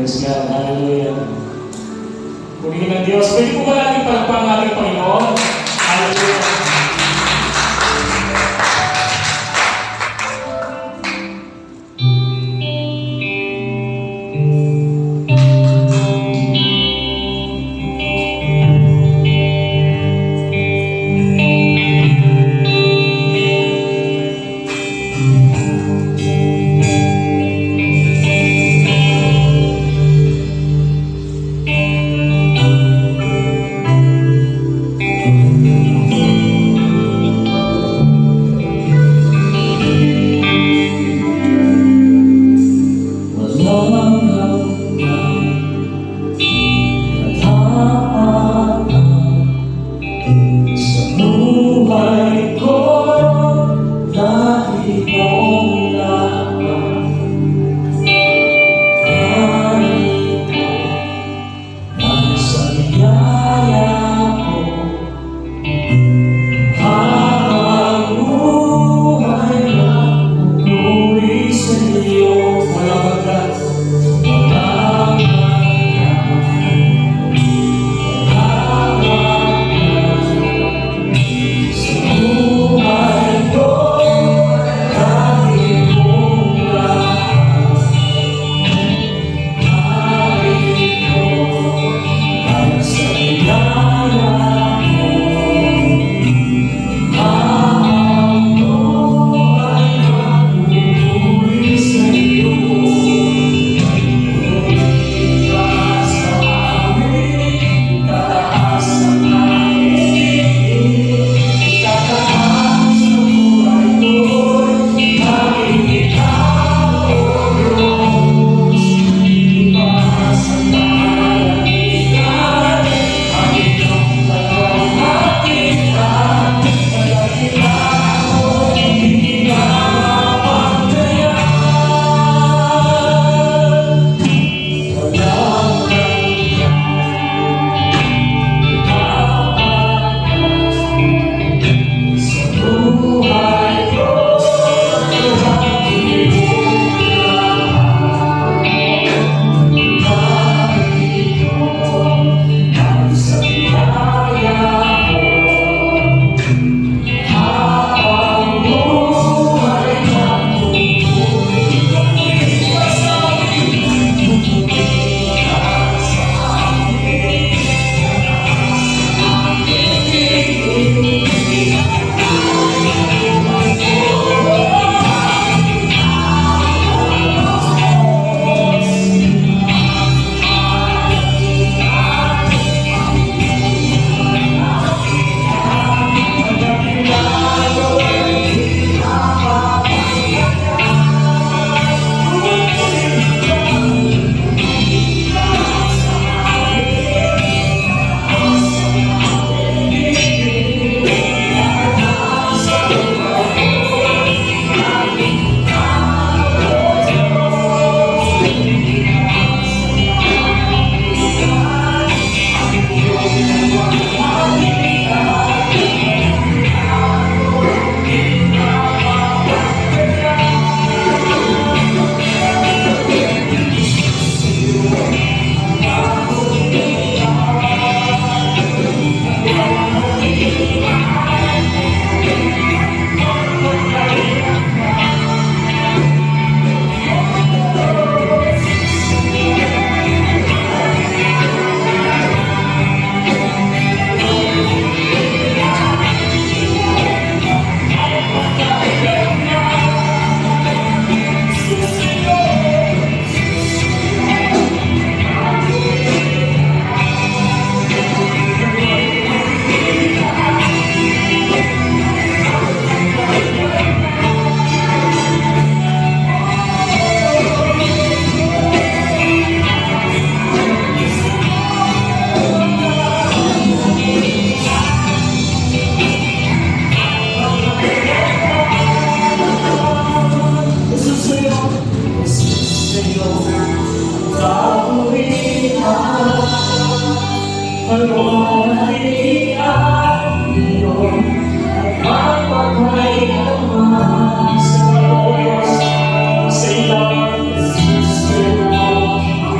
Praise God. Hallelujah. Purihin ng Diyos. Pwede po ba natin palagpang ating Panginoon? Hallelujah.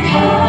Sa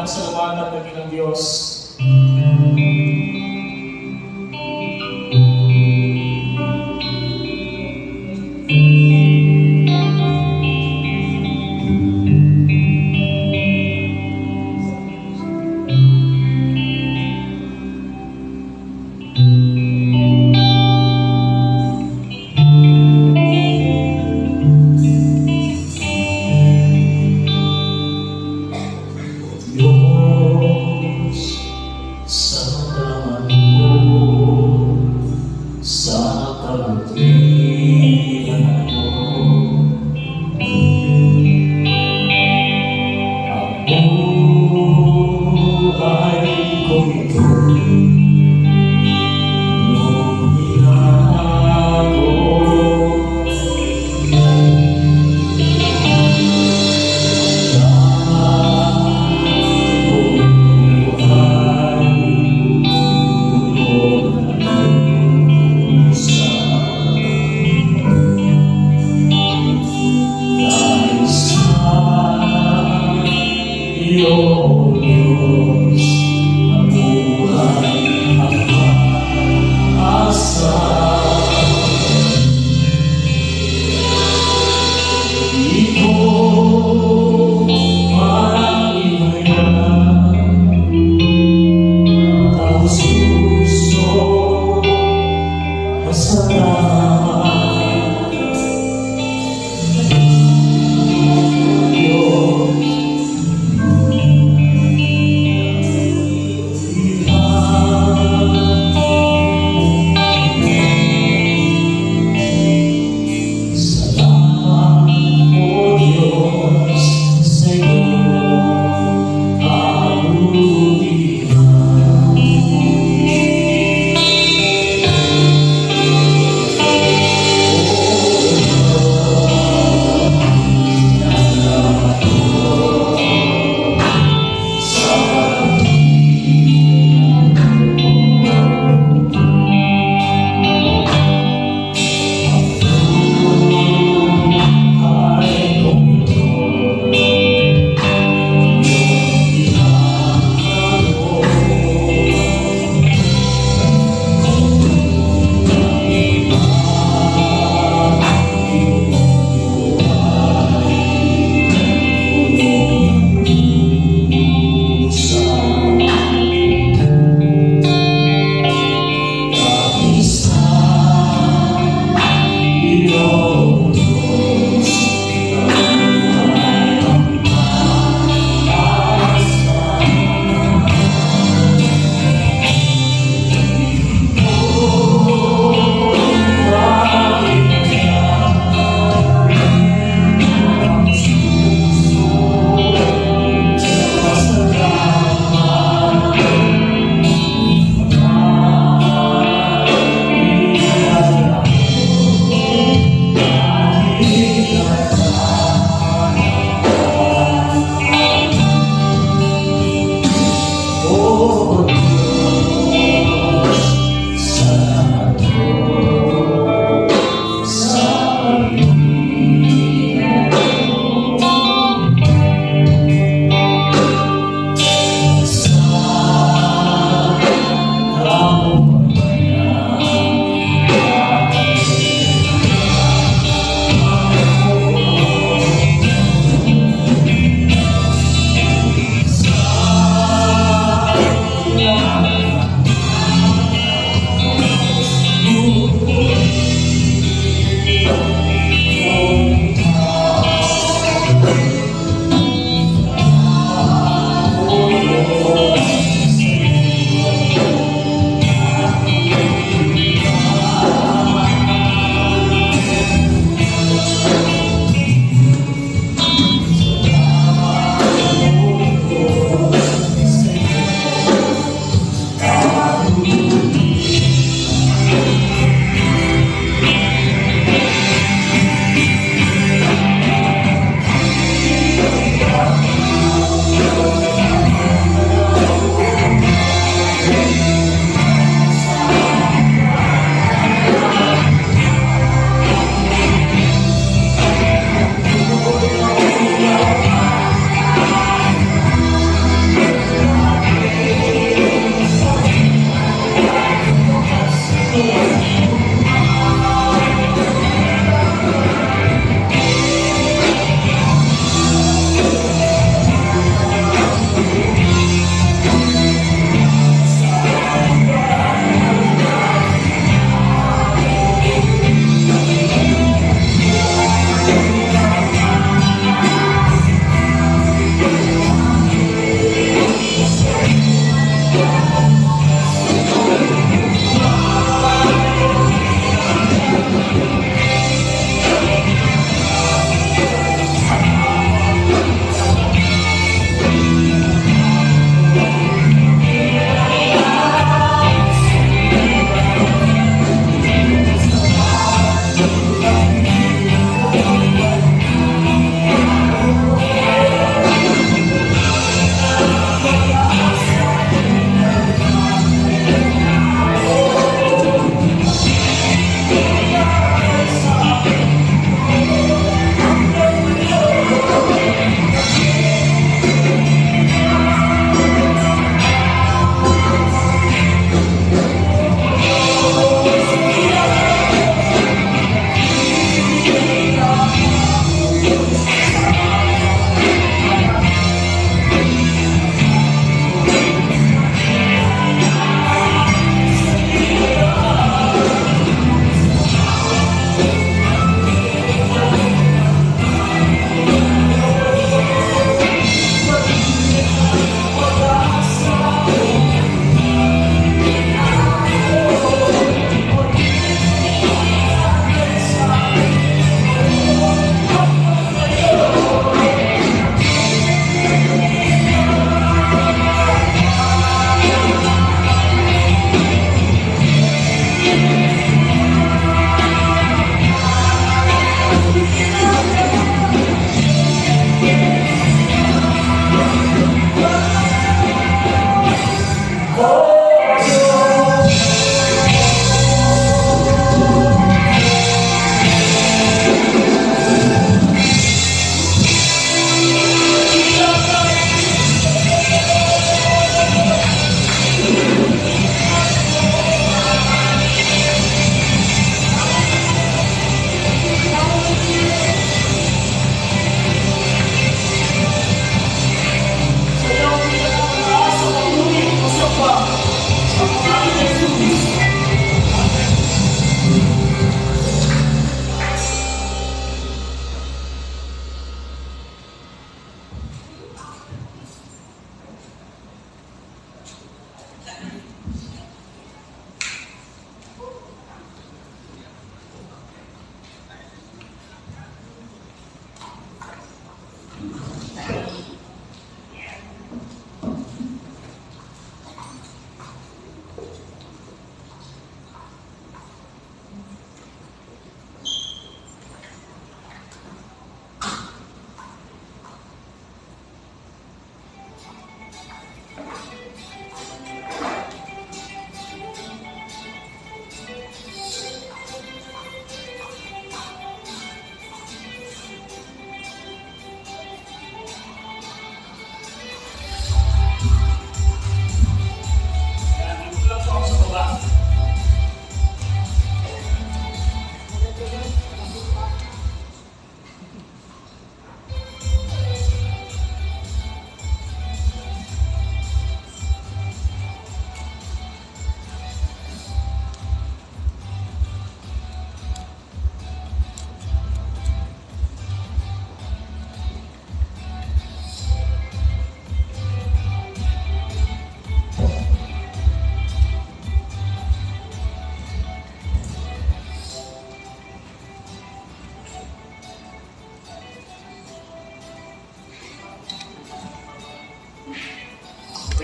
Pinapasalamatan natin ng Diyos.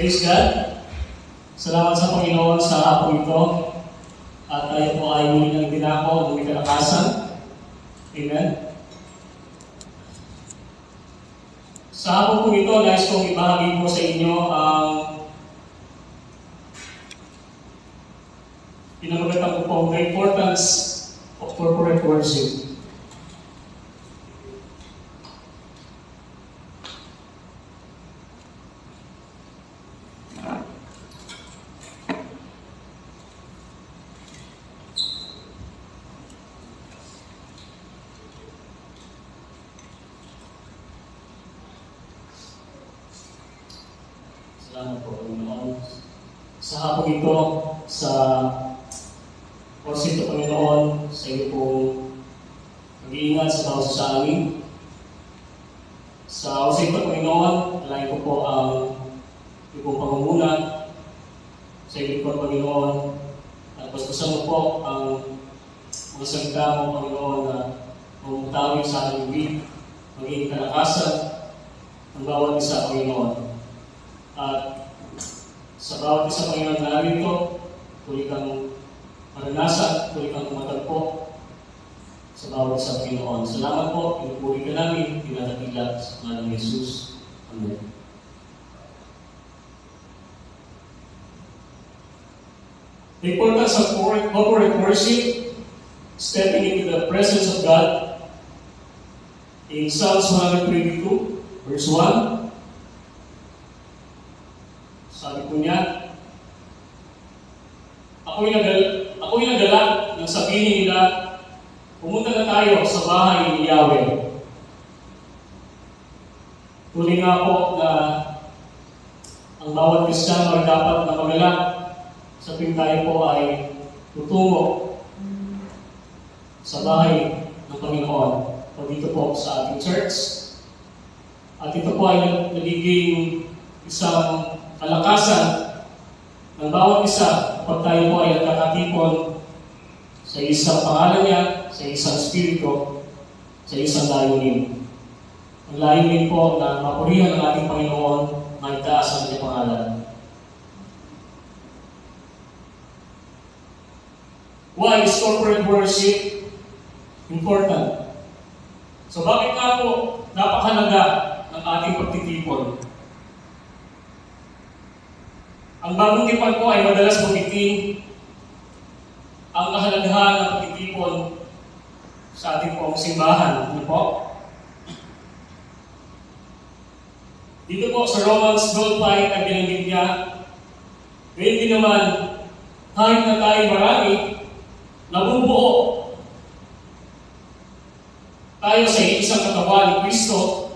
Praise God. Salamat sa Panginoon sa hapon ito. At tayo po ay muli ng dinako ng kalakasan. Amen. Sa hapon po ito, nais kong ibahagi po sa inyo ang pinamagatan ko po the importance of corporate worship. Salamat po, Panginoon. Sa hapon ito, sa worship ng Panginoon, sa iyo po mag-iingat sa bawat sa amin. Sa worship ng Panginoon, alayin ko po ang iyong pangunguna sa iyo po, Panginoon. At bastasan mo po ang mga salita mo, Panginoon, na mamutawin sa aming bibig, maging kalakasan ng bawat isa, Panginoon. At sa bawat isa Panginoon na narito, tuloy kang maranasan, tuloy kang tumatagpo sa bawat isa Panginoon. Salamat po, pinupuri ka namin, pinatagila sa ngalan ni Jesus. Amen. The importance of corporate worship, stepping into the presence of God. In Psalms 122, verse 1, sabi po niya, ako'y nagalak nang sabihin nila, pumunta na tayo sa bahay ni Yahweh. Tuloy nga po na ang bawat Kristiyano ay dapat na magalak sa tuwing tayo po ay tutungo sa bahay ng Panginoon o dito po sa ating church. At ito po ay nagiging isang kalakasan ng bawat isa kapag tayo po ay nagkakatipon sa isang pangalan niya, sa isang spirito, sa isang layunin. Ang layunin po na mapurihan ng ating Panginoon, maitaas ang kanyang pangalan. Why is corporate worship important? So bakit nga po napakahalaga ng ating pagtitipon? Ang bagong tipan po ay madalas magiting ang kahalagahan ng pagtitipon sa ating pong simbahan. Ano po? Dito po sa Romans 12:5 ay binanggit niya, ngayon din naman, kahit na tayo marami, nabubuo tayo sa isang katawan ni Kristo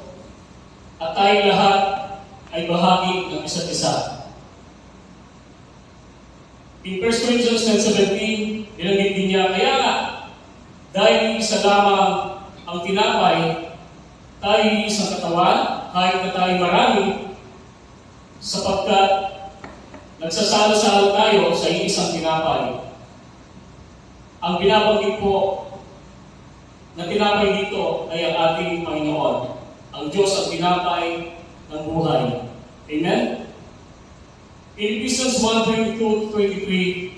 at tayo lahat ay bahagi ng isa't isa. In 1 Corinthians 10:17, binanggit din niya, kaya nga, dahil isa lamang ang tinapay, tayo isang katawan, kahit na tayo marami, sapagkat nagsasalo-salo tayo sa isang tinapay. Ang binabanggit po na tinapay dito ay ang ating Panginoon. Ang Diyos ang tinapay ng buhay. Amen? In Ephesians 1:22-23,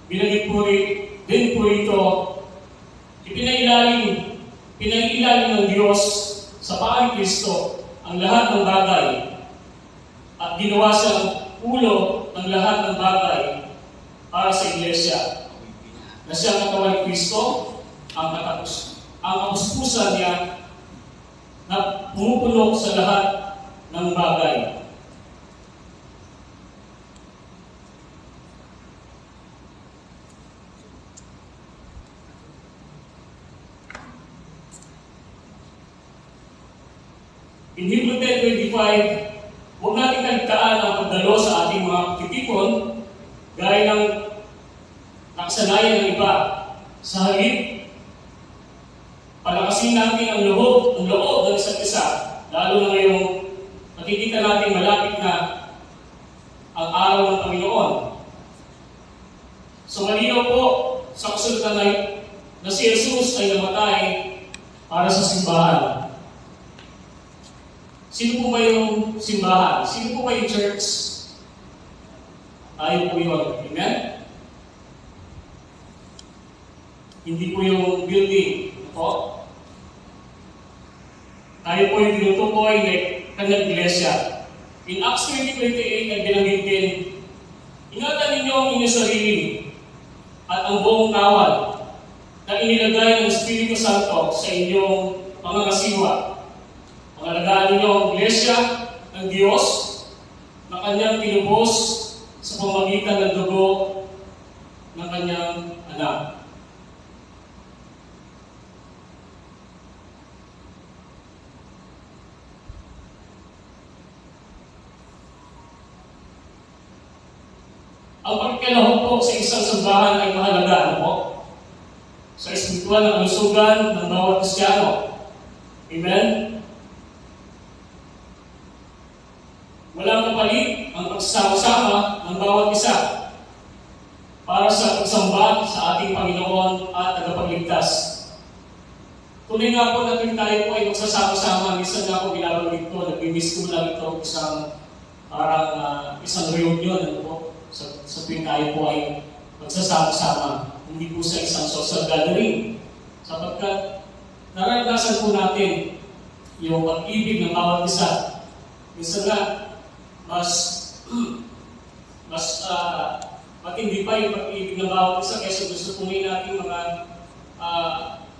binanggit po din po ito, pinailalim ng Diyos sa paa ni Kristo ang lahat ng bagay at ginawa siyang ulo ng lahat ng bagay para sa Iglesia na siyang katawan ni Kristo ang kapuspusan niya na pumupuno sa lahat ng bagay. In Hebrew 10:25, huwag natin kaligtaan ang pagdalo sa ating mga pagtitipon gaya ng nakasanayan ng iba. Sa halip, palakasin natin ang loob ng isa't isa, lalo na ngayong nakikita natin malapit na ang araw ng Panginoon. So malinaw po sa kasulatan na si Jesus ay namatay para sa simbahan. Sino po ba yung simbahan? Sino po ba yung church? Tayo po yun. Amen? Hindi po yung building. Ito. Tayo po yung tinutukoy na kanyang iglesia. In Acts 20:28 ay binanggit din, ingatan ninyo ang inyong sarili at ang buong kawal na inilagay ng Espiritu Santo sa inyong mga kasiwa. Pangalagaan ninyo ang iglesia ng Diyos na kanyang pinubos sa pamamagitan ng dugo ng kanyang anak. Ang pagkilahok po sa isang sambahan ay mahalaga, ano po? Sa espiritual na kalusugan ng bawat Kristiyano. Amen? Walang kapalit ang pagsasama-sama ng bawat isa para sa pagsamba sa ating Panginoon at tagapagligtas. Tunay nga po na tayo po ay magsasama-sama. Minsan nga po binabanggit ko, nag-miss ko lang ito isang reunion, ano po? Sa tuwing tayo po ay magsasama-sama, hindi po sa isang social gathering. Sapagkat naranasan po natin yung pag-ibig ng bawat isa. Minsan nga, matindi pa yung pag-ibig ng bawat isa kaysa gusto pumili natin mga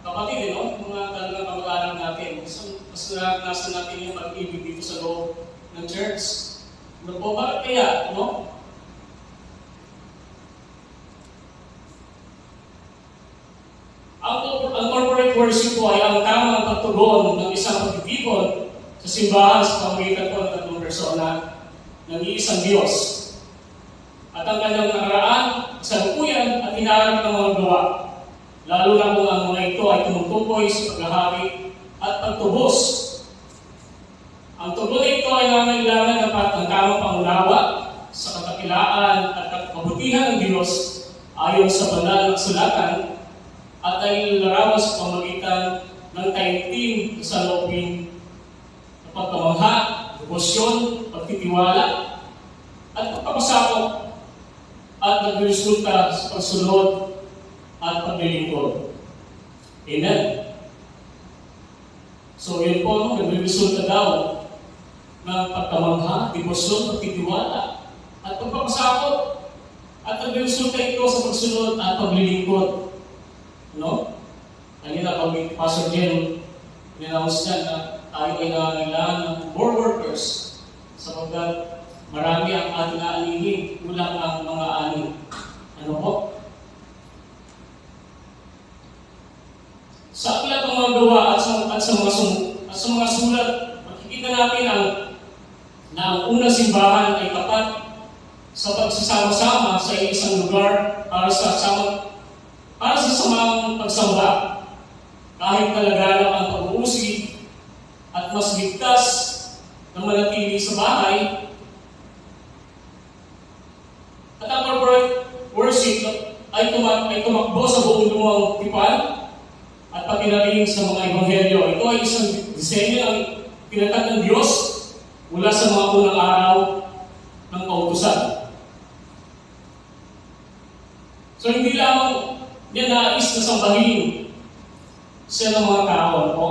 kapatid, mga talagang kamag-anak natin. Mas naranasan natin yung pag-ibig dito sa loob ng church. Ano po, bakit kaya, Ang corporate worship po ay ang tamang pagtugon ng isang pagtitipon sa simbahan sa pamamagitan po ng tatlong persona ng iisang Diyos. At ang kanyang nakaraan, kasalukuyan at hinaharap ng mga gawa, lalo na kung ang mga ito ay tumutukoy sa paghahari at pagtubos. Ang tugon na ito ay nangangailangan ng tamang pangunawa sa katakilaan at kabutihan ng Diyos ayon sa banal na kasulatan at ay larawan sa pamamagitan ng taimtim sa loobin na pagkamangha, debosyon, pagtitiwala, at pagpapasakop at nagresulta sa pagsunod at paglilingkod. Amen? So yun po, no, nagre-resulta daw ng pagkamangha, debosyon, pagtitiwala, at pagpapasakot. At nagre-resulta ito sa pagsunod at paglilingkod. No? Kanina, pag Pastor Jen, ninaus niya na tayo ay nangangailangan ng more workers sapagkat marami ang ating aanihin, kulang ang mga ani. Ano po? Sa aklat ng mga gawa at sa mga sulat, makikita natin na ang unang simbahan ay tapat sa pagsasama-sama sa isang lugar para sa samang pagsamba. Kahit kalagalan ang pag-uusig at mas ligtas na manatili sa bahay, at ang corporate worship ay tumakbo sa buong lumang tipan at pagkinaling sa mga ebanghelyo. Ito ay isang disenyo ng pinatag ng Diyos mula sa mga unang araw ng kautusan. So hindi lamang niya nais na sambahin siya ng mga tao po.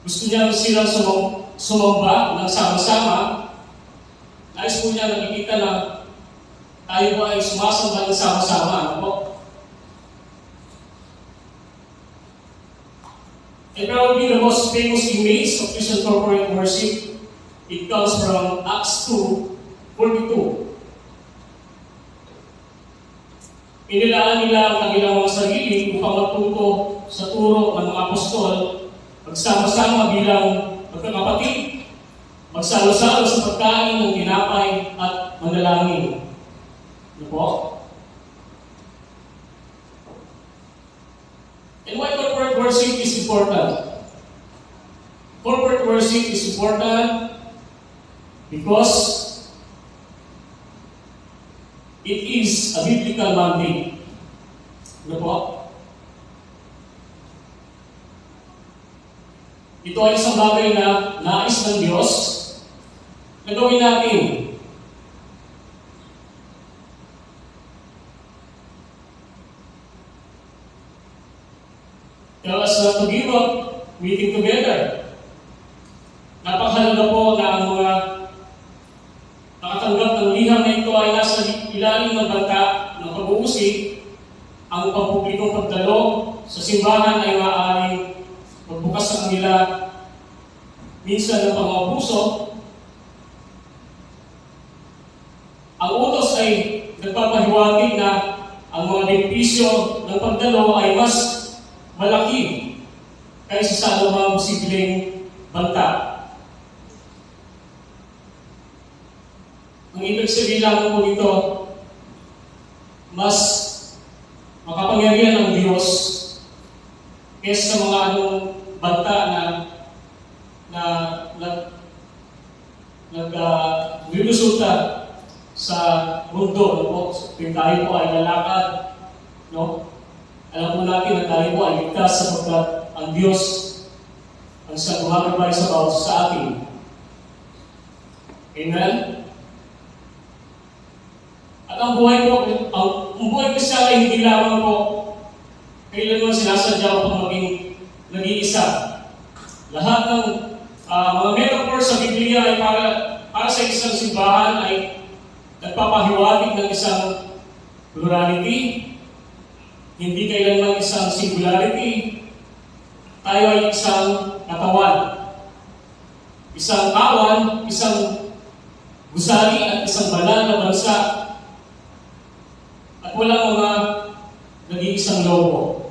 Gusto niya silang sumamba ng sama-sama. Nais po niya nakikita na tayo po ay sumasamba ng sama-sama. Ano po? And probably the most famous image of Christian corporate worship, it comes from Acts 2:42. Inilaan nila ang kanilang mga sarili upang matuto sa turo ng mga apostol, magsama-sama bilang magkakapatid, magsalo-salo sa pagkain ng tinapay at manalangin. Ano po? And why corporate worship is important? Corporate worship is important because it is a biblical mandate. Ano po? Ito ay isang bagay na nais ng Diyos na gawin natin. Tell us not to give up meeting together. Napakahalaga po na ang mga nakatanggap ng liham na ito ay nasa ilalim ng banta ng pag-uusig. Ang pampublikong pagdalo sa simbahan ay maaaring magbukas sa kanila minsan ng pang-abuso. Ang utos ay nagpapahiwatig na ang mga benepisyo ng pagdalo ay mas malaki kaysa sa anumang posibleng banta. Ang ibig sabihin lang po nito, mas makapangyarihan ang Diyos kaysa sa mga anong banta na nagresulta sa mundo. No? Kung tayo po ay lalakad, no? Alam po natin na tayo po ay ligtas sapagkat ang Diyos ang siyang gumagabay sa bawat sa atin. Amen? At ang buhay Kristiyan ay hindi lamang po kailanman sinasadya upang maging nag-iisa. Lahat ng mga metaphor sa Biblia ay para sa isang simbahan ay nagpapahiwatig ng isang plurality, hindi kailanman isang singularity. Tayo ay isang katawan, isang kawan, isang gusali at isang banal na bansa. At walang mga nag-iisang logo.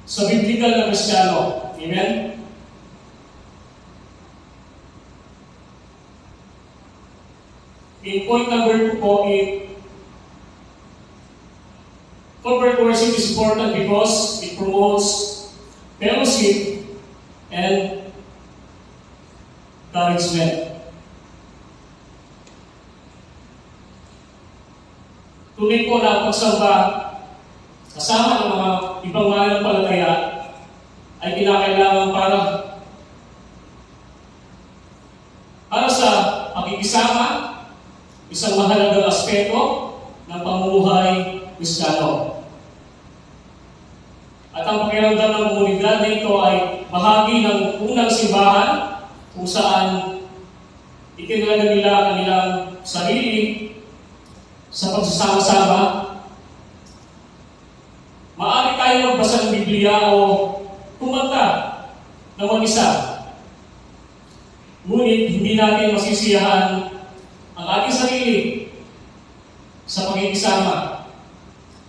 Sa biblical na Kristiyano. Amen? In point number 2 po, corporate worship is important because it promotes fellowship and encouragement. Tunay po na pagsamba kasama ng mga ibang mananampalataya ay kinakailangan para sa pakikisama, isang mahalagang aspeto ng pamumuhay Kristiyano. At ang pakiramdam ng komunidad na ito ay bahagi ng unang simbahan kung saan ikinilala nila kanilang sarili sa pagsasama-sama. Maaari tayo magbasa ng Biblia o kumanta ng mag-isa. Ngunit hindi natin masisiyahan ang ating sarili sa pagkikisama.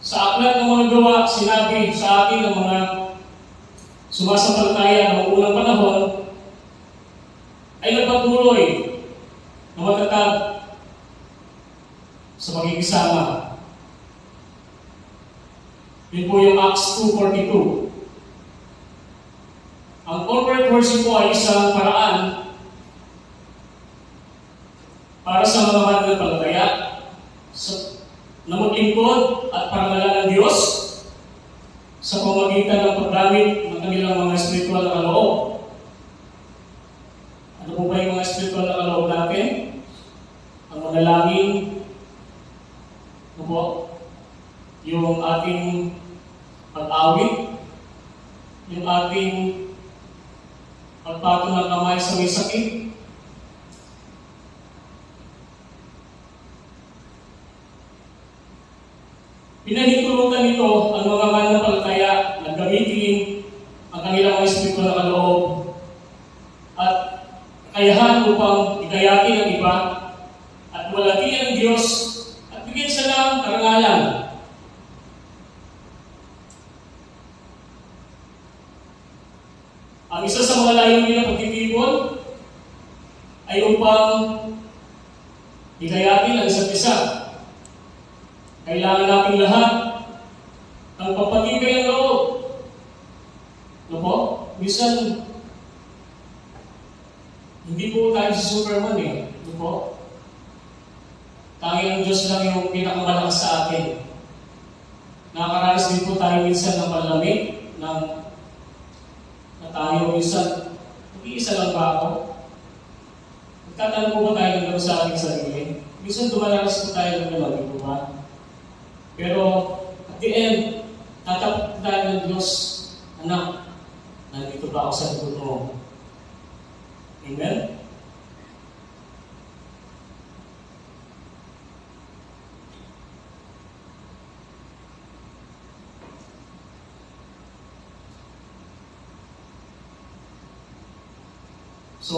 Sa aklat ng mga gawa, sinabi sa atin ng mga sumasampalataya ng unang panahon ay nagpatuloy na matatag sa pagkikisama. Yun po yung Acts 2:42. Ang corporate worship po ay isang paraan para sa mga mananampalataya na maglingkod at parangalan ng Diyos sa pamamagitan ng paggamit ng kanilang mga spiritual na kaloob. Ano po ba yung mga spiritual na kaloob natin? Ang manalangin, ano po? Yung ating pag-awit, yung ating pagpatong ng kamay sa may sakit, pinahintulutan nito ang mga mananampalataya na gamitin ang kanilang mga espiritu na kaloob at kakayahan upang ikayatin ang iba at walatin ang Diyos at bigyan siya ng karangalan. Ang isa sa mga layunin ng pagtitipon ay upang ikayatin ang isa't isa. Kailangan natin lahat ng papatibay ng loob. Ano po? Minsan, hindi po tayo si Superman eh. Ano po? Tanging ang Diyos lang yung pinakamalakas sa atin. Nakakaranas din po tayo minsan ng malamig, na tayo minsan, mag-iisa lang ba ako? Magtatanong po ba tayo ng gano'n sa ating sarili? Minsan dumalakas po tayo ng malamig po ba? Pero, at the end, tatapos tayo ng Diyos, anak, nandito ba ako sa likod mo? Amen? So,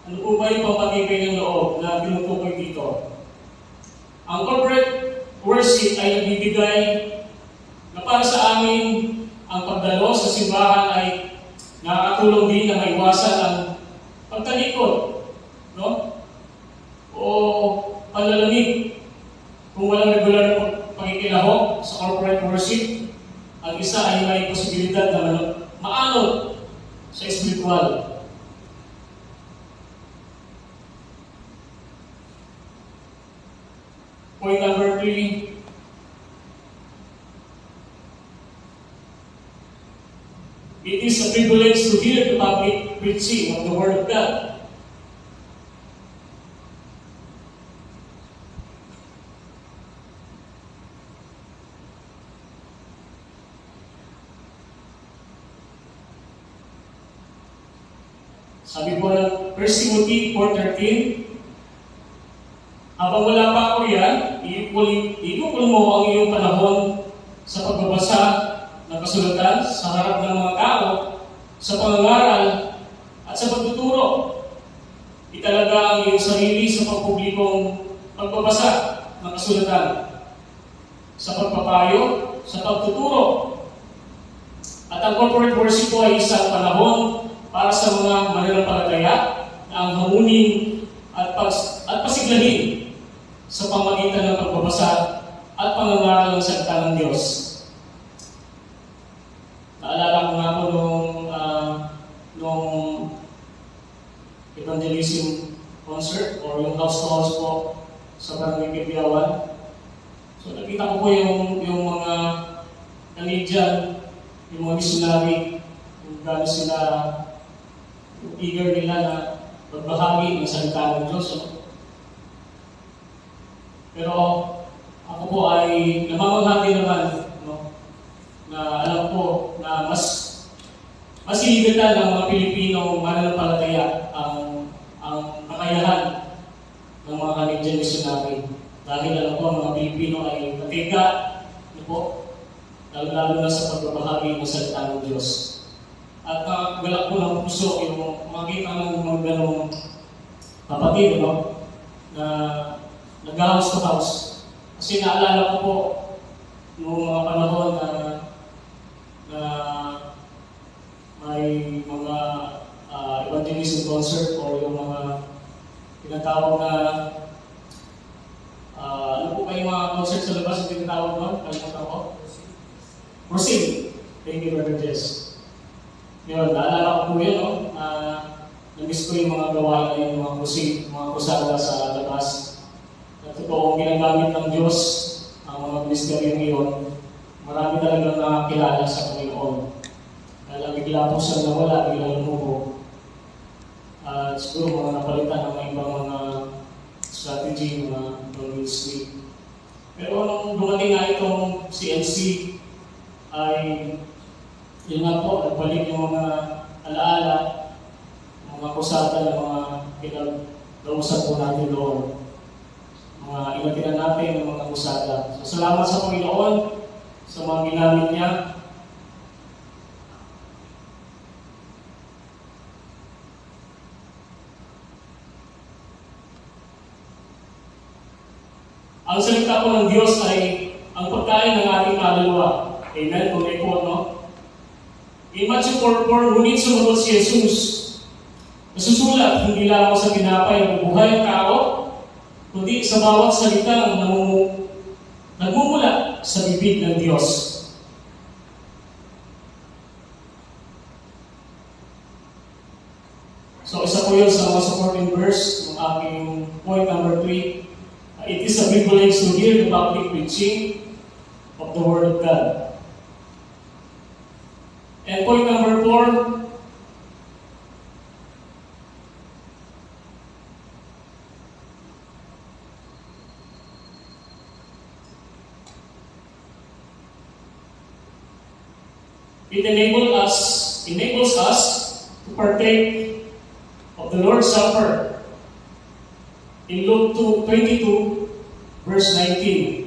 ano po ba yung pampatibay ng loob na tinutukoy dito? Ang corporate worship ay nagbibigay na para sa amin ang pagdalo sa simbahan ay nakakatulong din na maiwasan ang pagtalikod, no? O panlalamig. Kung walang regular na pagkikilahok sa corporate worship, ang isa ay may posibilidad na maanod sa espiritual. Point number 3. It is a privilege to hear the public preaching of the Word of God. Sabi po ng 1 Timothy 4:13, habang wala pa ako riyan, iukol mo ang iyong panahon sa pagbabasa ng kasulatan sa harap ng mga tao, sa pangangaral at sa pagtuturo. Italaga ang iyong sarili sa pagpublikong pagbabasa ng kasulatan, sa pagpapayo, sa pagtuturo. At ang corporate worship po ay isang panahon para sa mga mananampalataya na ang hamunin at pasiglahin sa pamagitan ng pagbabasa at pangangaral ng salita ng Diyos. Naalala ko nga po nung evangelism concert or yung house-to-house po sa Barangay Kipiawan. So nakita ko po yung mga Canadian, yung mga missionary, kung gano'n sila eager nila na magbahagi ng salita ng Diyos. Pero ako po ay namamaghati naman, no, na alam ko na mas hihigatan ng mga Pilipino mananampalataya ang kakayahan ng mga Canadian missionary. Dahil alam ko ang mga Pilipino ay matiga, ano po, lalo na sa pagbabahagi ng salita ng Diyos. At galak ko ng puso yung makita ng mga ganong kapatid, no, na nag-house to house. Kasi naalala ko po noong mga panahon na may mga evangelism concert o yung mga tinatawag na ano po ba yung mga concert sa labas yung tinatawag doon? Kalimutan ko? Proceed. Thank you, Brother Jess. Yun, naalala ko po yun, no? Namiss ko yung mga gawain na yung mga proceed, mga kusada sa labas. At totoong ginagamit ng Diyos ang mga ministeryo ngayon. Marami talagang nakakilala sa Panginoon. Dahil bigla po siya nawala, bigla lumubo. Siguro mga napalitan ng mga ibang mga strategy, mga ministry. Pero nung dumating nga itong CNC, ay yun nga po, nagbalik yung mga alaala, mga kusata ng mga pinag-dausap po natin doon. Mga inatinan natin ng mga kusata. So, salamat sa Panginoon sa mga ginamit niya. Ang salita po ng Diyos ay ang pagkain ng ating kaluluwa. Amen? Kung may po, no? In Matthew 4:4, ngunit sumunod si Jesus. Nasusulat, hindi lamang sa tinapay na bubuhay ang tao, kundi sa bawat salita na nagmumula sa bibig ng Diyos. So, isa po yun sa mga supporting verse ng aking point number 3. It is a privilege to hear the public preaching of the Word of God. And point number 4, it enables us to partake of the Lord's Supper in Luke 22, verse 19.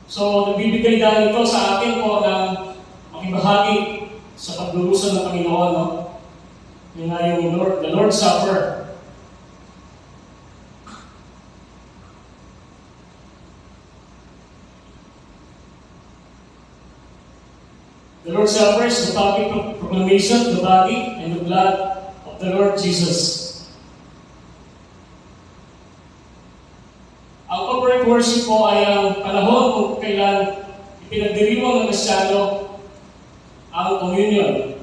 So, nagbibigay dahil ito sa atin po ng makibahagi sa pagdurusa ng Panginoon, no? Yung nga yung the Lord's Supper. The Lord's Supper is the public proclamation of the body and the blood of the Lord Jesus. Ang corporate worship po ay ang panahon kung kailan ipinagdiriwang ng Kristyano ang communion.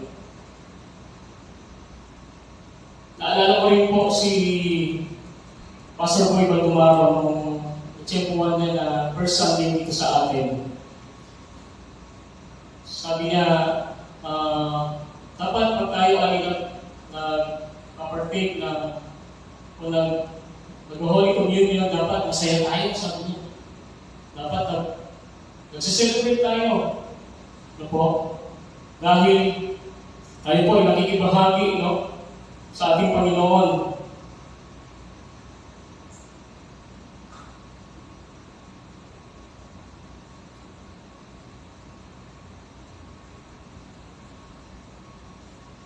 Naalala ko rin po si Pastor Boy Baldomaro nung tiyempuan niya na first Sunday dito sa atin. Sabi niya, dapat pag tayo ay nag-partake na kung nag-Holy Communion, dapat masaya tayo sa niya. Dapat nagsiselebrate tayo. Ano po? Dahil tayo po ay nakikibahagi, no, sa ating Panginoon.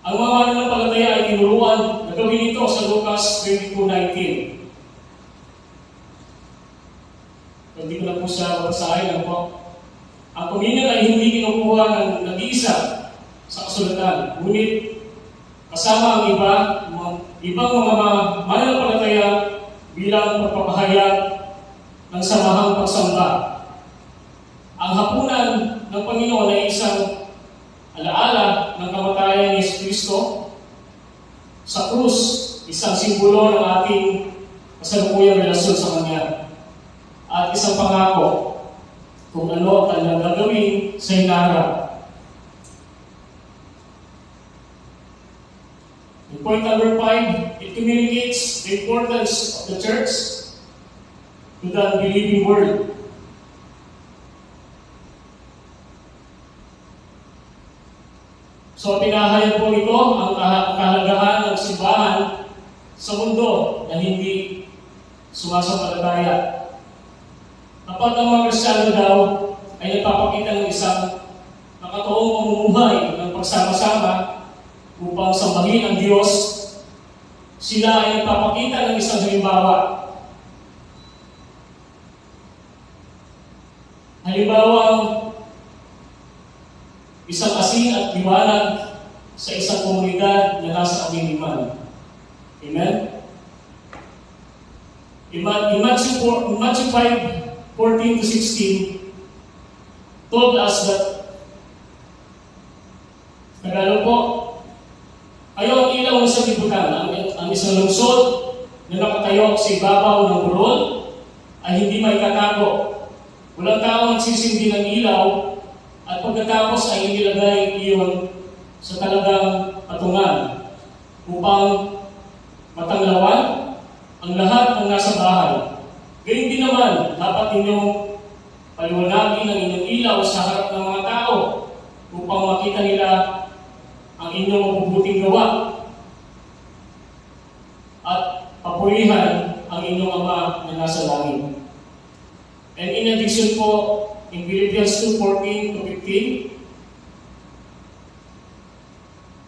Ang mga mananampalataya ay tinuruan na gawin ito sa Lucas 22:19. Hindi ko na po siya basahin. Ano po? Ang communion ay hindi kinukuha ng nag-iisa sa kasulatan. Ngunit kasama ang ibang mga mananampalataya bilang pagpapahayag ng samahang pagsamba. Ang hapunan ng Panginoon ay isang alaala ng kamatayan ni Kristo sa krus, isang simbolo ng ating kasalukuyang relasyon sa Kanya. At isang pangako kung ano ang kanyang gagawin sa hinaharap. In point number 5, it it communicates the importance of the church to the unbelieving world. So, pinahayag po ito ang kahalagahan ng simbahan sa mundo na hindi sumasampalataya. Kapag ang mga Kristiyano daw ay nagpapakita ng isang nakatoong pamumuhay ng pagsama-sama upang sambahin ang Diyos, sila ay nagpapakita ng isang halimbawa. Halimbawang isang asin at liwanag sa isang komunidad na nasa kadiliman. Amen? In Matthew 5:14-16 told us that Tagalog po, kayo ang ilaw ng isang libutan, ang isang lungsod na nakatayo sa ibabaw ng burol ay hindi may katago. Walang tao magsisindi ng ilaw at pagkatapos ay inilagay iyon sa talagang patungan upang matanglawan ang lahat ng nasa bahay. Gayun din naman, dapat inyong paliwanagin ang inyong ilaw sa harap ng mga tao upang makita nila ang inyong mabubuting gawa at papurihan ang inyong Ama na nasa langit. And in addition po, in Philippians 2:14-15,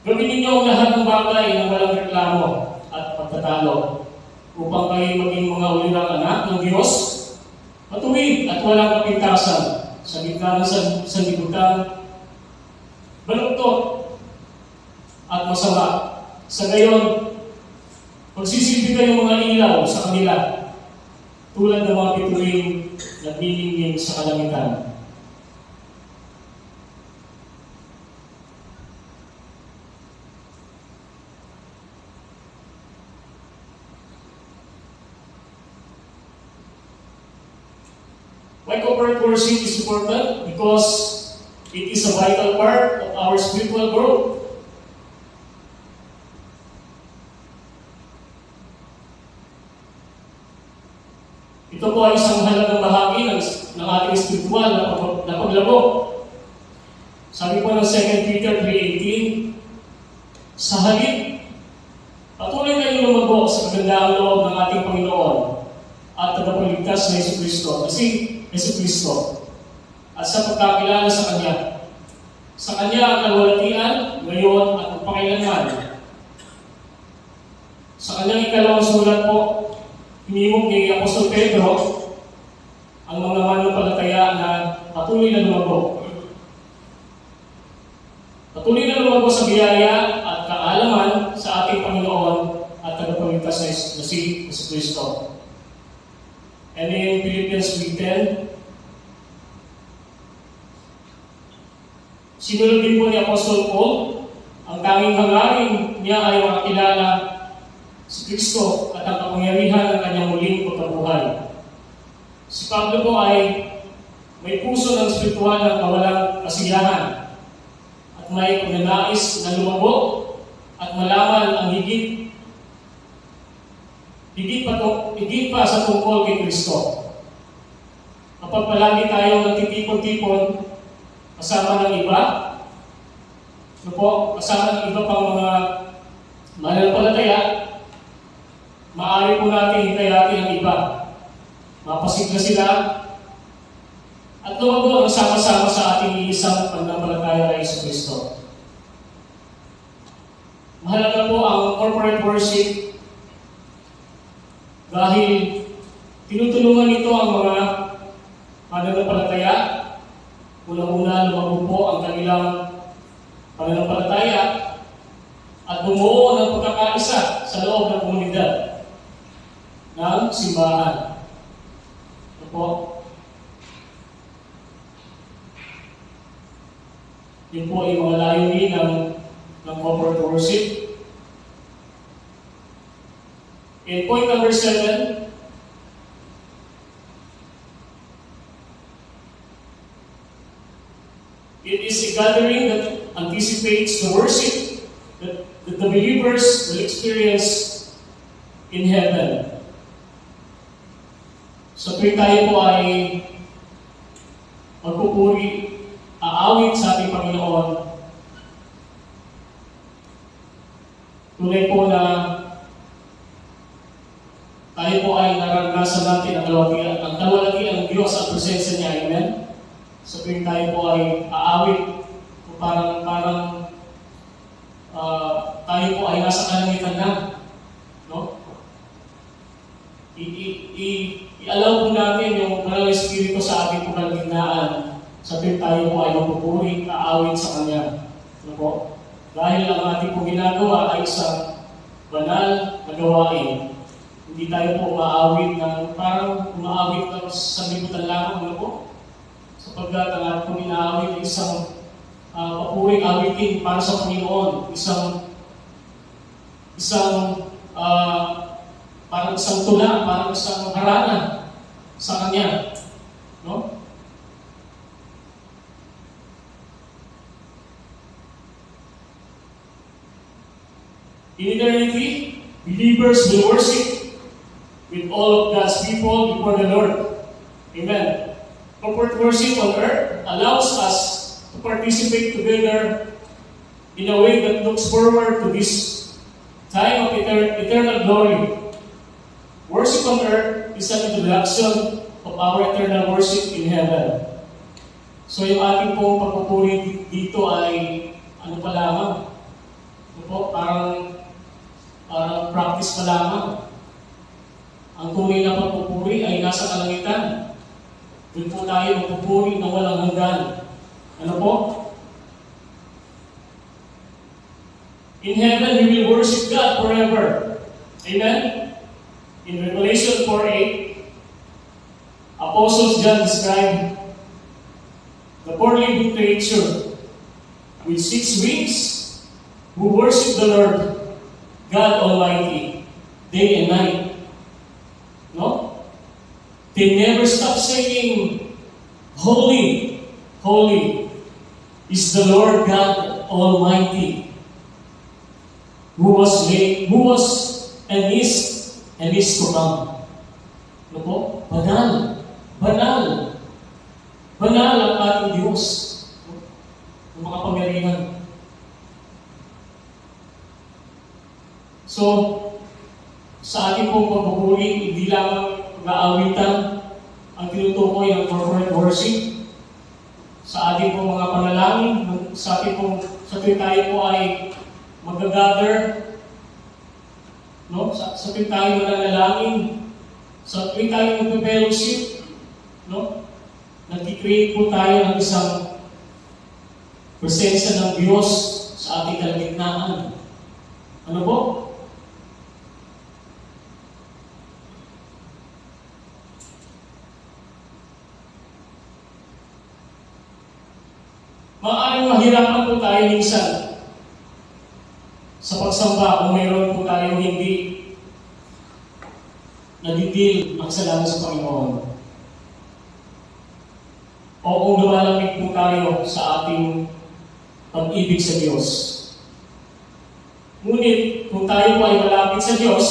gawin ninyo ang lahat ng bagay na walang reklamo at pagtatalo upang kayo maging mga ulirang anak ng Diyos, matuwid at walang kapintasan sa gitna ng sanlibutan, baluktot at masama. Sa gayon, magsisilbi kayong mga ilaw sa kanila tulad ng mga bituin na nilingin sa kalangitan. Why corporate worship is important? Because it is a vital part of our spiritual growth. Ito po ay isang halagang bahagi ng ating spiritual na paglabo. Sabi po ng 2 Peter 3:18, sa halip, patuloy kayong lumago sa kagandaang loob ng ating Panginoon at tagapagligtas na Jesucristo, Jesucristo, at sa pagkakilala sa Kanya. Sa Kanya ang kalwalatian, ngayon at magpakailanman. Sa Kanyang ikalawang sulat po, hinimok ni Apostol Pedro ang mga mananampalataya na patuloy na lumago. Patuloy na lumago sa biyaya at kaalaman sa ating Panginoon at tagapagligtas na si Jesucristo. And in Philippians 3:10, sinunod din po ni Apostol Paul, ang tanging hangarin niya ay makakilala si Kristo at ang kapangyarihan ng kanyang muling pagkabuhay. Si Pablo po ay may puso ng spiritual na kawalang kasiyahan at may pagnanais na lumago at malaman ang higit pa sa tungkol kay Kristo. Kapag palagi tayong nagtitipon-tipon kasama ng iba, kasama ng iba pang mga mananampalataya, maaari po natin hikayatin ang iba. Mapasigla sila at lumago ang sama-sama sa ating iisang pananampalataya kay Jesucristo. Mahalaga po ang corporate worship dahil tinutulungan nito ang mga mananampalataya. Una-una, lumago po ang kanilang pananampalataya at bumuo ng pagkakaisa sa loob ng komunidad ng simbahan. Ito po. Yun po ay mga layunin ng corporate worship. And point number 7, it is a gathering that anticipates the worship that the believers will experience in heaven. So tuwing tayo po ay magpupuri, aawit sa ating Panginoon, tunay po na tayo po ay naranasan natin ang kalwalhatian ng Diyos at presensya niya. Amen? So tuwing tayo po ay aawit, parang tayo po ay nasa kalangitan na. No? I-allow po natin yung Banal na Espiritu sa ating kalagitnaan sa tuwing tayo po ay magpupuri, aawit sa Kanya. Ano po? Dahil ang ating po ginagawa ay isang banal na gawain. Hindi tayo po umaawit ng parang umaawit ng sanlibutan lamang. Ano po? Sapagkat ang ating po inaawit ay isang papuring awitin para sa Panginoon. Parang isang tula, parang isang harana sa Kanya. No? In eternity, believers will worship with all of God's people before the Lord. Amen. Corporate worship on earth allows us to participate together in a way that looks forward to this time of eternal glory. Worship on earth is an introduction of our eternal worship in heaven. So yung ating pong pagpupuri dito ay ano pa lamang? Ano po? Parang practice pa lamang. Ang tunay na pagpupuri ay nasa kalangitan. Doon po tayo magpupuri na walang hanggan. Ano po? In heaven, we will worship God forever. Amen? In Revelation 4:8, Apostle John described the four living creature with 6 wings who worship the Lord God Almighty day and night. No? They never stop saying, "Holy, holy is the Lord God Almighty, who was and is to come." Ano po? Banal. Banal. Banal ang ating Diyos. Ang mga pangyarihan. So, sa ating pong pagpupuri, hindi lamang pag-aawitan ang tinutukoy ng corporate worship. Sa ating pong mga panalangin, sa tuwing tayo po ay mag-gather, no? Sa tuwing tayo mananalangin, sa tuwing tayo mag-fellowship, no? Nag-create po tayo ng isang presensya ng Diyos sa ating kalagitnaan. Ano po? Maaaring mahirapan po tayo minsan sa pagsamba kung mayroon po tayong hindi nadidil ang kasalanan sa Panginoon. O kung lumalamig po tayo sa ating pag-ibig sa Diyos. Ngunit kung tayo po ay malapit sa Diyos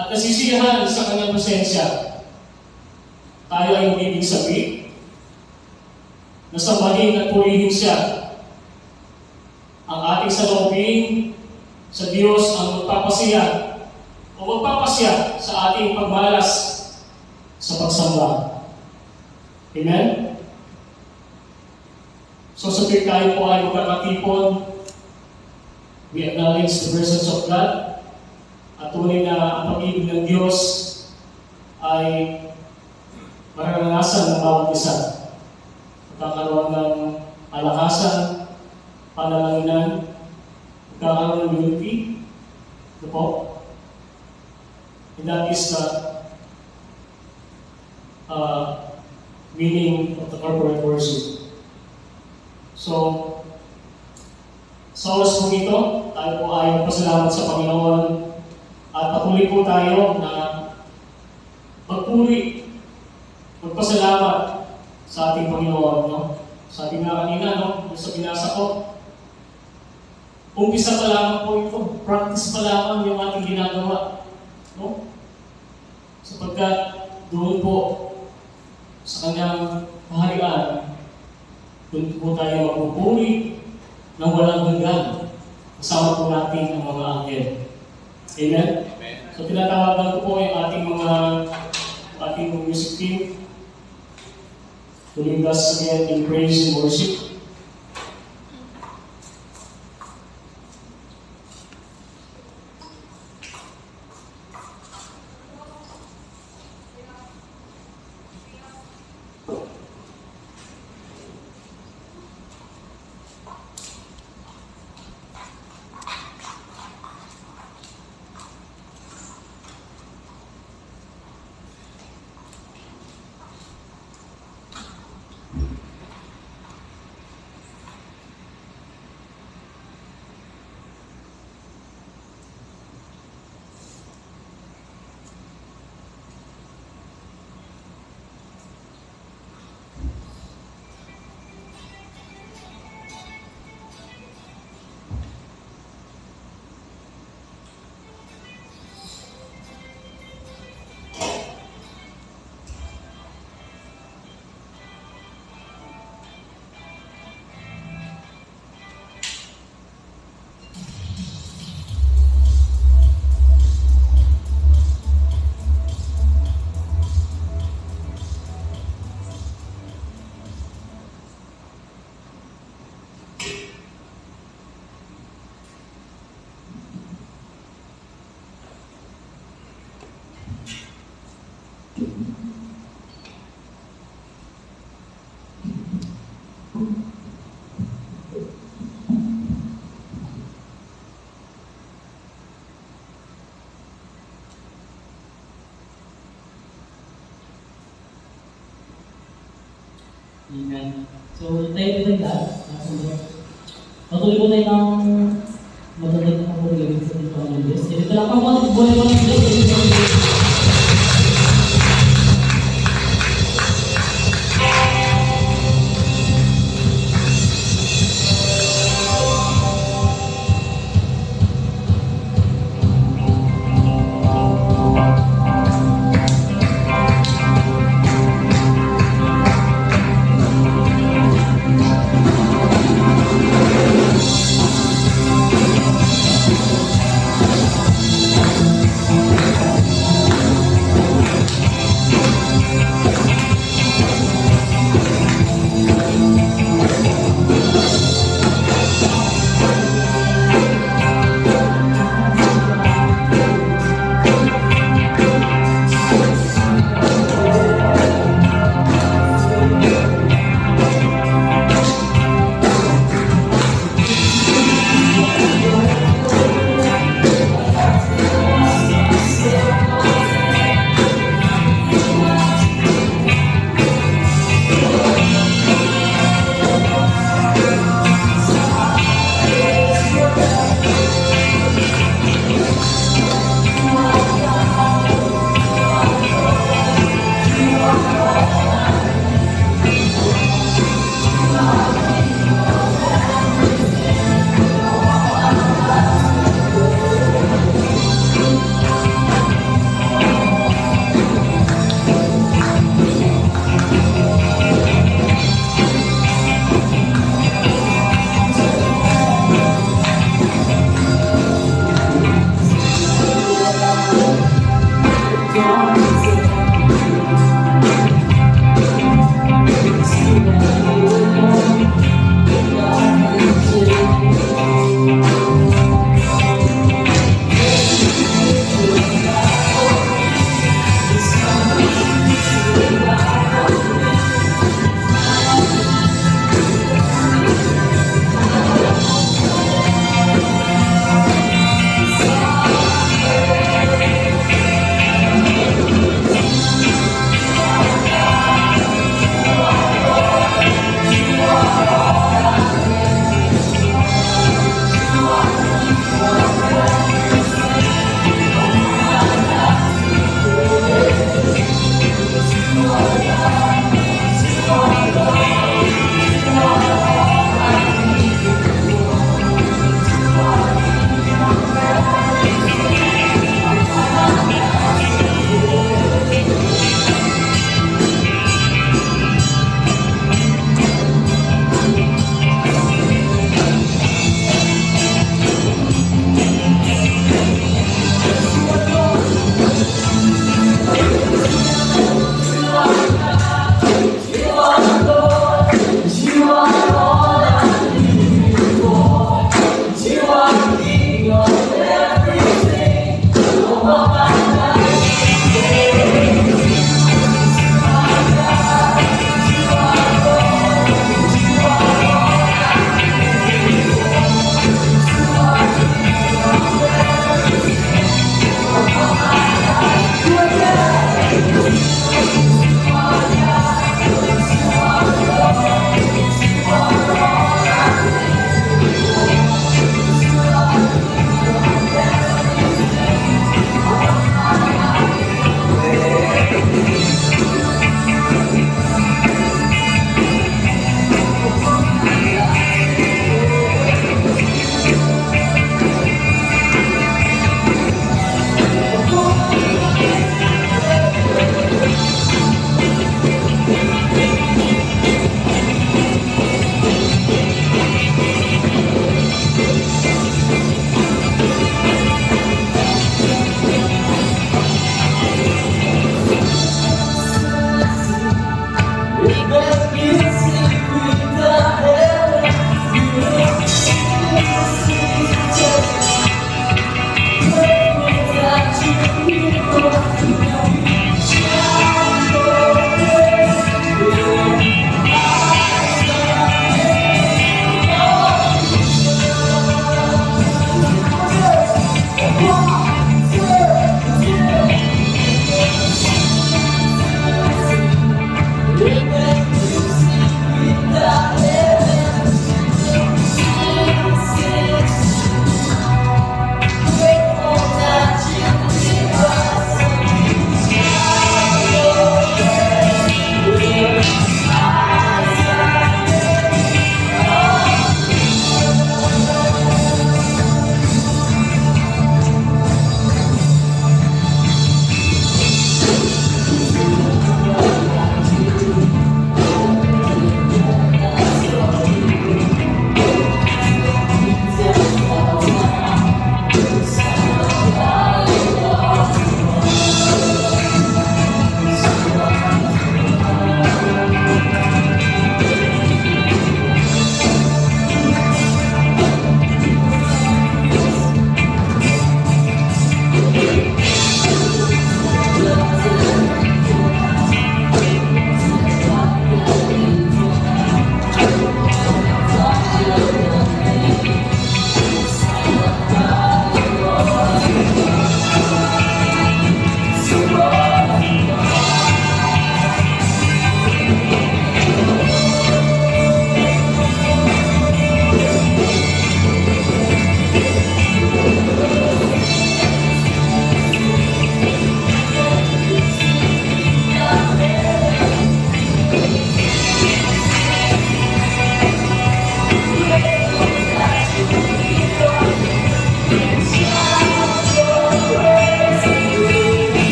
at nasisiyahan sa Kanyang presensya, tayo ay magiging sabik, nasambahin at purihin siya. Ang ating saloobin sa Diyos ang magpapasya sa ating pagmalas sa pagsamba. Amen? So sa tuwing tayo po ay magkakatipon, we acknowledge the presence of God at tunay na ang pag-ibig ng Diyos ay mararanasan ng bawat isa. Magkakaroon ng alakasan, panalanginan, magkakaroon ng unity. Ito po. And that is the meaning of the corporate worship. So, sa oras po ito, tayo po ay magpasalamat sa Panginoon at patuloy po tayo na magpuri, magpasalamat sa ating Panginoon. No? Sabi nga kanina, no? Sa binasa ko, Umpisa pa lamang po ito. Practice pa lamang yung ating ginagawa. No? Sapagkat doon po sa kanyang kaharian, doon po tayo magpupuri ng walang hanggan. Kasama po natin ang mga anghel. Amen? Amen. So tinatawagan ko po yung ating music team to lead us again in praise and worship. Amen. So, tayo po tayo lahat. Patuloy po tayo ng magandang mga pagiging sa dito ng Diyos. Dito lang po mga boleh ng Diyos.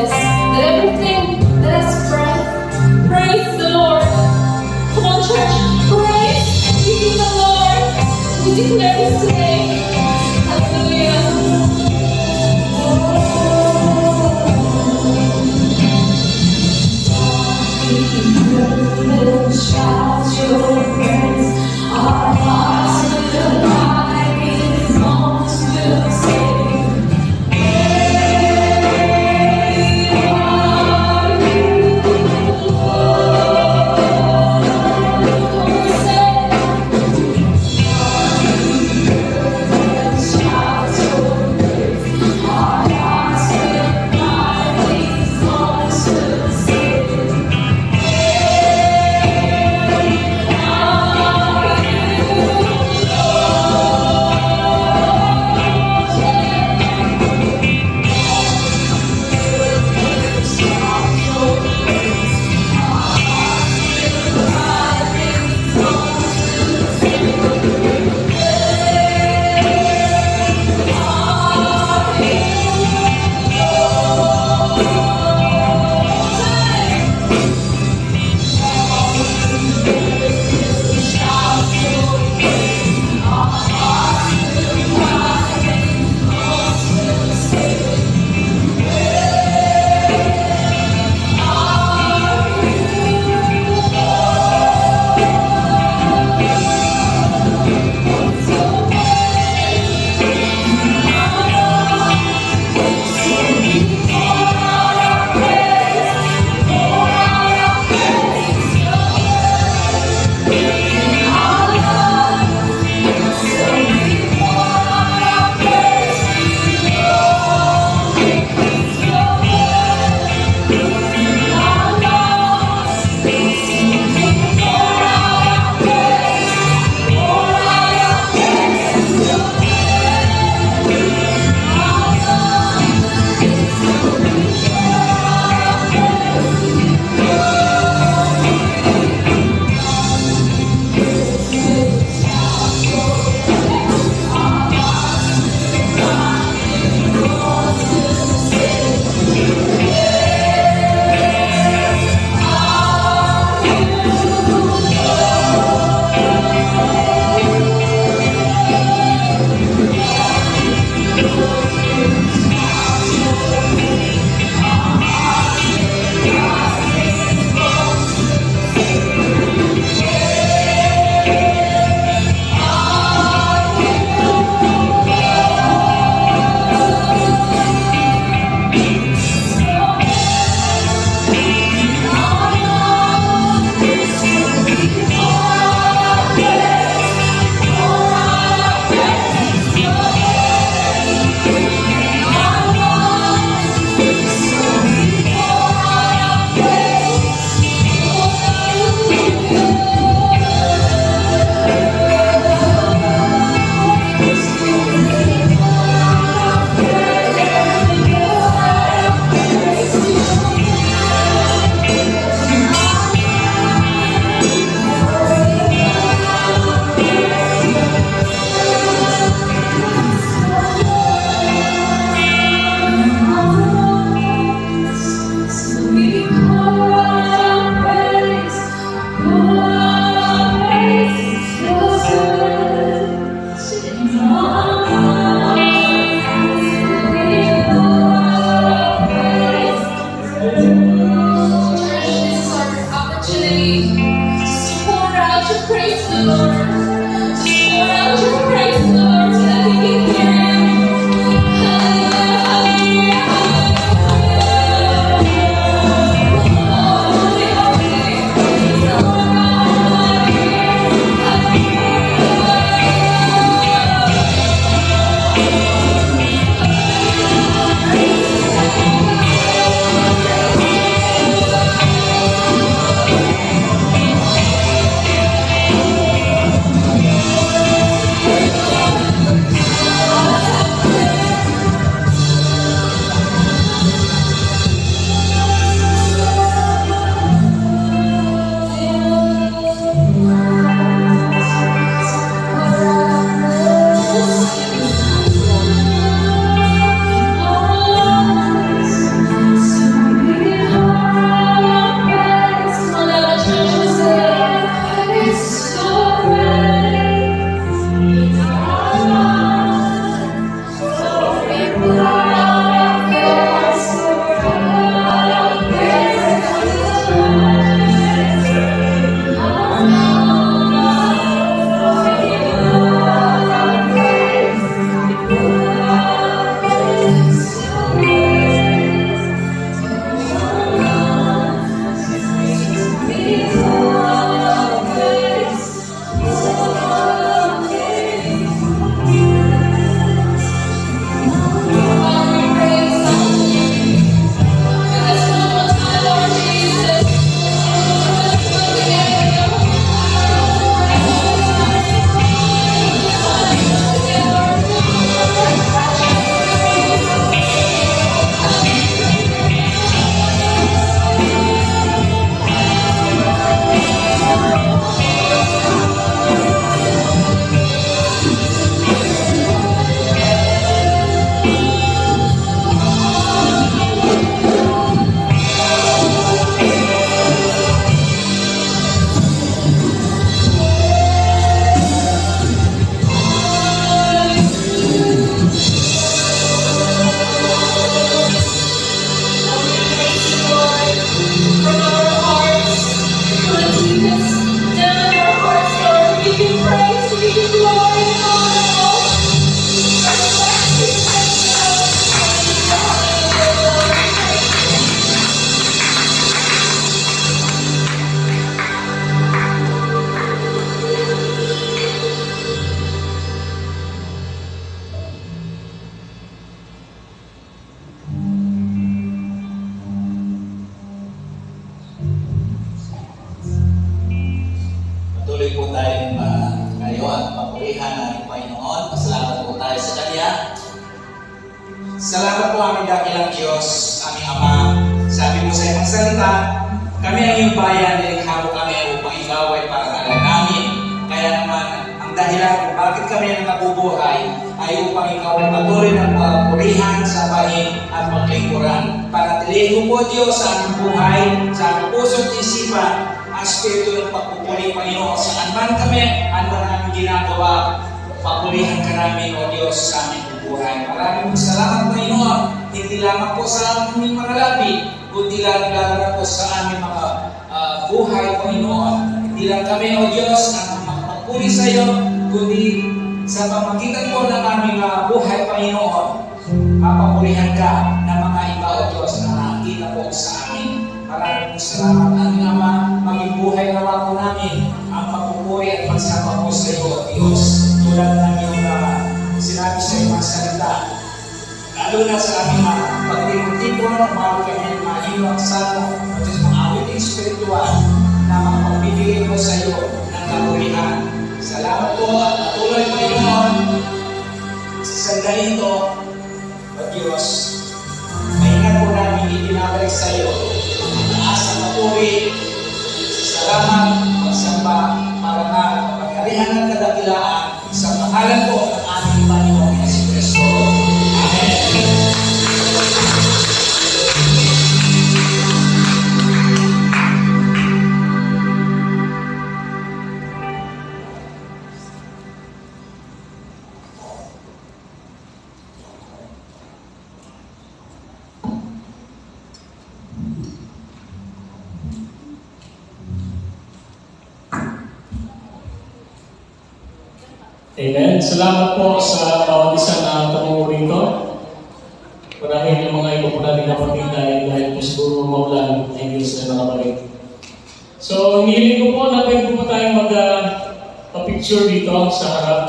says that everything that has breath, praise the Lord. Come on, church, praise ye the Lord. We declare this today. Hallelujah. Shout your praise. Our hearts will cry, these songs will sing. Come on, say. Kami ang iyong bayan, nilikha mo kami upang ikaw ay parangalan namin. Kaya naman, ang dahilan kung bakit kami ang nabubuhay ay upang ikaw ay patuloy ng purihan, sabahin at maglingkuran. Panatilihin mo po Diyos sa aming buhay, sa aming puso't isipan, ang spirito ng pagpupuli, Panginoon. Saan man kami, ano man ang aming ginagawa, papulihan ka namin, O Diyos, sa aming buhay. Maraming salamat, Panginoon. Hindi lamang po sa aming mga labi, kundi lalo na po sa aming mga buhay, Panginoon. Hindi lang kami, O Diyos, ang makapagpuli sa iyo, kundi sa pamagitan po ng aming buhay, Panginoon, mapapulihan ka ng mga iba, O Diyos, na nakikita po sa amin. Maraming salamat, aming Ama, maging buhay nawa po namin ang pagpupuri at pagsama po sa iyo, O Diyos. Tulad ng iyong sinabi sa iyong mga salita, lalo na sa aming pagtipon, umawag kami ng mga ilang salmo at sa mga awit espiritual na makapagbibigay mo sa iyo ng kapulihan. Salamat po at patuloy po Panginoon sa sandali ito, O Diyos. Maingat po namin itinabalik sa iyo ang taas na papuri, salamat, pagsamba, parangal, pagkarihan at kadakilaan sa pangalan po ng aming Panginoong Jesucristo. Amen. Amen. Salamat po sa bawat isa na tumungo rito. Marahil yung mga iba po natin kapatid dahil po siguro maulan ay Diyos na nakabalik. So, hihiling ko po na pwede po tayong mag-picture dito sa harap.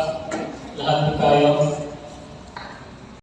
Lahat po tayo.